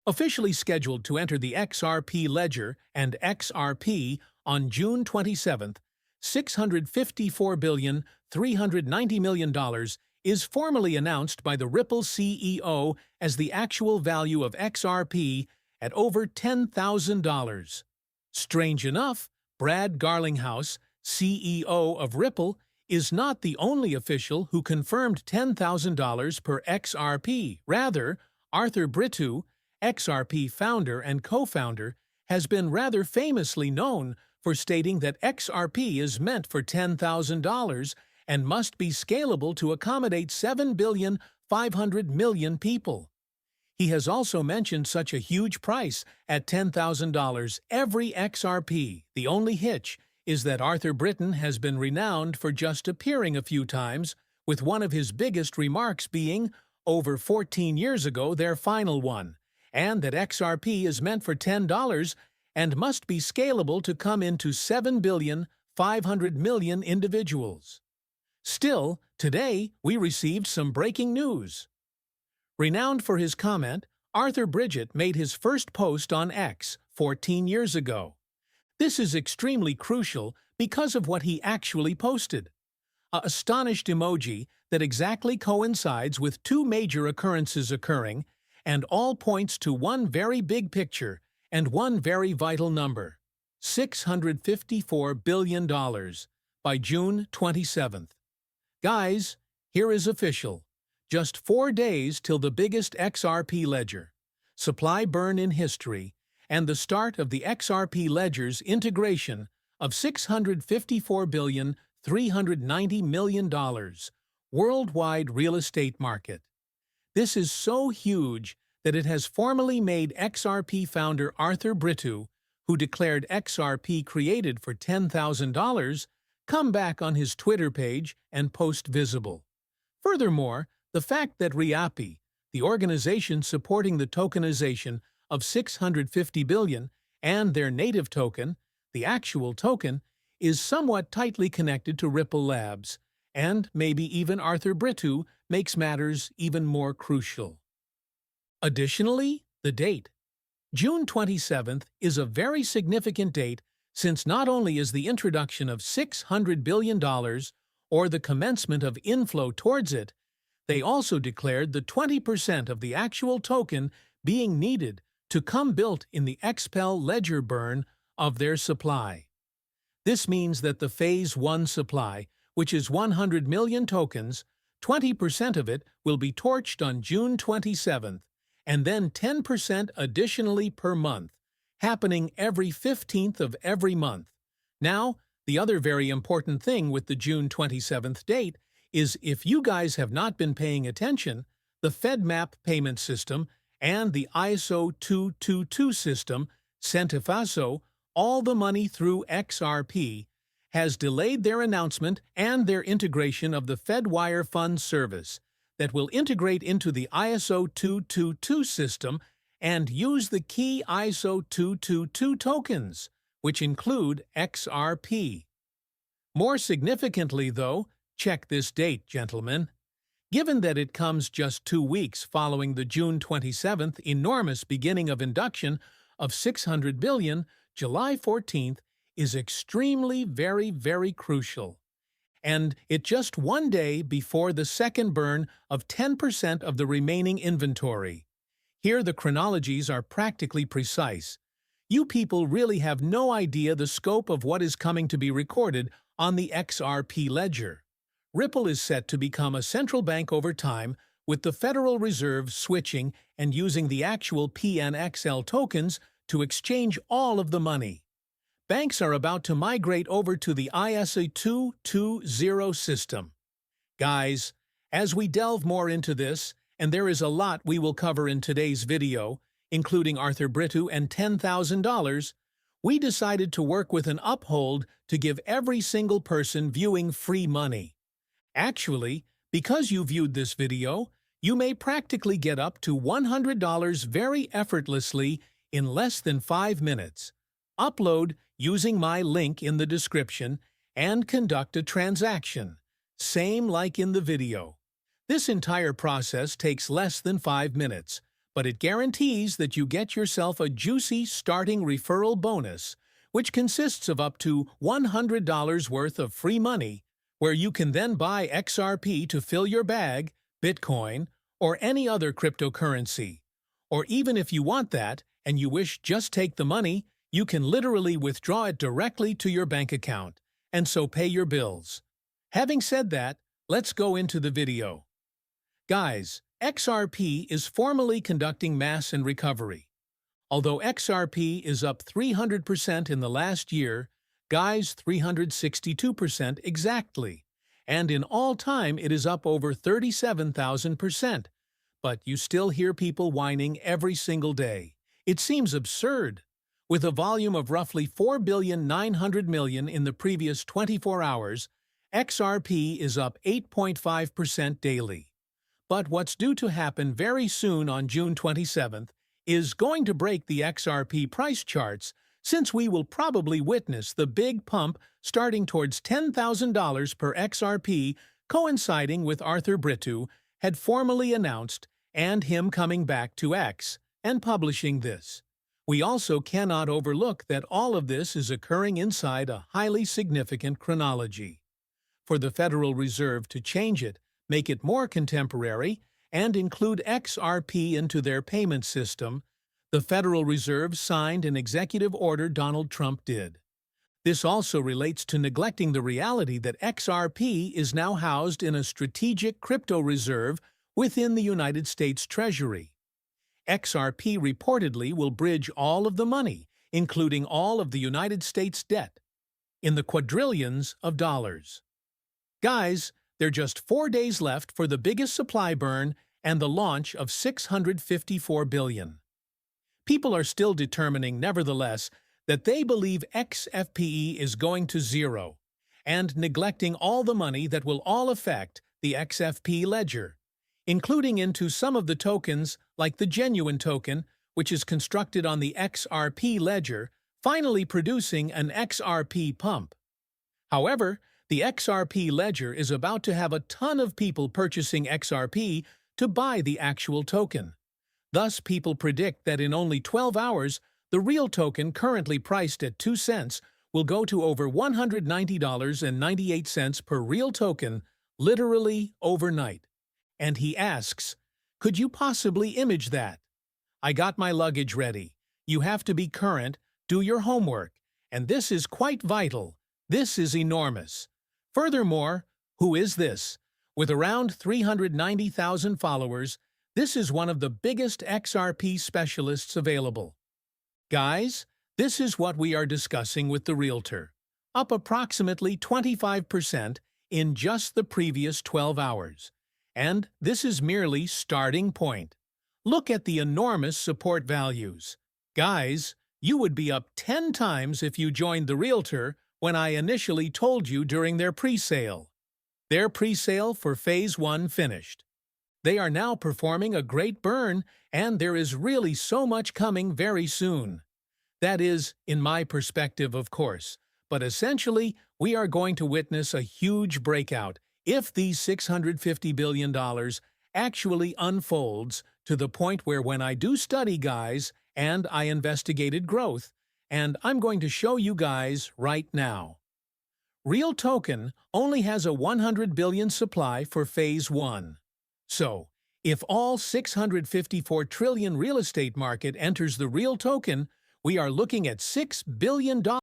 Officially scheduled to enter the XRP ledger and XRP on June 27, $654,390,000,000 is formally announced by the Ripple CEO as the actual value of XRP at over $10,000. Strange enough, Brad Garlinghouse, CEO of Ripple, is not the only official who confirmed $10,000 per XRP. Rather, Arthur Brittou, XRP founder and co-founder, has been rather famously known for stating that XRP is meant for $10,000 and must be scalable to accommodate 7,500,000,000 people. He has also mentioned such a huge price at $10,000 every XRP. The only hitch is that Arthur Britton has been renowned for just appearing a few times, with one of his biggest remarks being, over 14 years ago, their final one, and that XRP is meant for $10 and must be scalable to come into 7,500,000,000 individuals. Still, today we received some breaking news. Renowned for his comment, Arthur Bridget made his first post on X 14 years ago. This is extremely crucial because of what he actually posted. A astonished emoji that exactly coincides with two major occurrences occurring, and all points to one very big picture and one very vital number: $654 billion by June 27th. Guys, here is official. Just 4 days till the biggest XRP ledger, supply burn in history, and the start of the XRP ledger's integration of $654,390,000,000 worldwide real estate market. This is so huge that it has formally made XRP founder Arthur Brittou, who declared XRP created for $10,000, come back on his Twitter page and post visible. Furthermore, the fact that RIAPI, the organization supporting the tokenization of 650 billion, and their native token, the actual token, is somewhat tightly connected to Ripple Labs, and maybe even Arthur Brittou, makes matters even more crucial. Additionally, the date. June 27th is a very significant date since not only is the introduction of $600 billion or the commencement of inflow towards it, they also declared the 20% of the actual token being needed to come built in the XPEL ledger burn of their supply. This means that the Phase 1 supply, which is 100 million tokens, 20% of it will be torched on June 27th, and then 10% additionally per month, happening every 15th of every month. Now, the other very important thing with the June 27th date is, if you guys have not been paying attention, the FedMap payment system and the ISO 222 system, Centifaso, all the money through XRP, has delayed their announcement and their integration of the FedWire Fund service that will integrate into the ISO 222 system and use the key ISO 222 tokens, which include XRP. More significantly, though, check this date, gentlemen. Given that it comes just 2 weeks following the June 27th enormous beginning of induction of 600 billion, July 14th is extremely very crucial. And it just 1 day before the second burn of 10% of the remaining inventory. Here the chronologies are practically precise. You people really have no idea the scope of what is coming to be recorded on the XRP ledger. Ripple is set to become a central bank over time, with the Federal Reserve switching and using the actual PNXL tokens to exchange all of the money. Banks are about to migrate over to the ISO 220 system. Guys, as we delve more into this, and there is a lot we will cover in today's video, including Arthur Brittou and $10,000, we decided to work with an uphold to give every single person viewing free money. Actually, because you viewed this video, you may practically get up to $100 very effortlessly in less than 5 minutes. Upload using my link in the description and conduct a transaction, same like in the video. This entire process takes less than 5 minutes, but it guarantees that you get yourself a juicy starting referral bonus, which consists of up to $100 worth of free money, where you can then buy XRP to fill your bag, Bitcoin, or any other cryptocurrency. Or even if you want that, and you wish just take the money, you can literally withdraw it directly to your bank account, and so pay your bills. Having said that, let's go into the video. Guys, XRP is formally conducting mass and recovery. Although XRP is up 300% in the last year, guys, 362% exactly, and in all time it is up over 37,000%. But you still hear people whining every single day. It seems absurd. With a volume of roughly 4,900,000,000 in the previous 24 hours, XRP is up 8.5% daily. But what's due to happen very soon on June 27th is going to break the XRP price charts, since we will probably witness the big pump starting towards $10,000 per XRP, coinciding with Arthur Britto had formally announced, and him coming back to X and publishing this. We also cannot overlook that all of this is occurring inside a highly significant chronology. For the Federal Reserve to change it, make it more contemporary, and include XRP into their payment system, the Federal Reserve signed an executive order Donald Trump did. This also relates to neglecting the reality that XRP is now housed in a strategic crypto reserve within the United States Treasury. XRP reportedly will bridge all of the money, including all of the United States debt, in the quadrillions of dollars. Guys, there are just 4 days left for the biggest supply burn and the launch of $654 billion. People are still determining, nevertheless, that they believe XFPE is going to zero, and neglecting all the money that will all affect the XFP ledger, including into some of the tokens like the genuine token, which is constructed on the XRP ledger, finally producing an XRP pump. However, the XRP ledger is about to have a ton of people purchasing XRP to buy the actual token. Thus, people predict that in only 12 hours, the real token, currently priced at 2 cents, will go to over $190.98 per real token, literally overnight. And he asks, could you possibly image that? I got my luggage ready. You have to be current, do your homework, and this is quite vital. This is enormous. Furthermore, who is this? With around 390,000 followers, this is one of the biggest XRP specialists available. Guys, this is what we are discussing with the realtor. Up approximately 25% in just the previous 12 hours. And this is merely starting point. Look at the enormous support values. Guys, you would be up 10 times if you joined the realtor when I initially told you during their pre-sale. Their pre-sale for Phase 1 finished. They are now performing a great burn, and there is really so much coming very soon. That is, in my perspective, of course, but essentially, we are going to witness a huge breakout if these $650 billion actually unfolds to the point where when I do study, guys, and I investigated growth, and I'm going to show you guys right now. Real token only has a 100 billion supply for Phase 1. So, if all 654 trillion real estate market enters the real token, we are looking at $6 billion